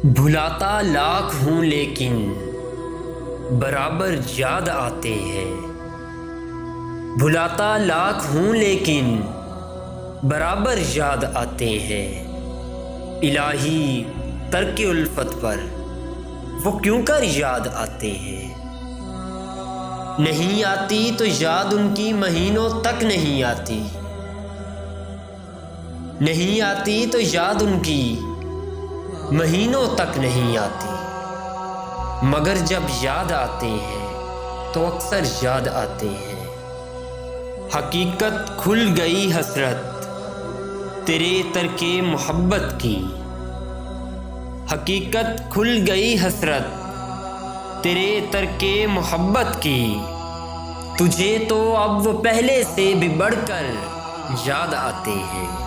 بھلاتا لاکھ ہوں لیکن برابر یاد آتے ہیں، بھلاتا لاکھ ہوں لیکن برابر یاد آتے ہیں۔ الہی ترک الفت پر وہ کیوں کر یاد آتے ہیں؟ نہیں آتی تو یاد ان کی مہینوں تک نہیں آتی، نہیں آتی تو یاد ان کی مہینوں تک نہیں آتی، مگر جب یاد آتے ہیں تو اکثر یاد آتے ہیں۔ حقیقت کھل گئی حسرت تیرے ترک محبت کی، حقیقت کھل گئی حسرت تیرے ترک محبت کی، تجھے تو اب وہ پہلے سے بھی بڑھ کر یاد آتے ہیں۔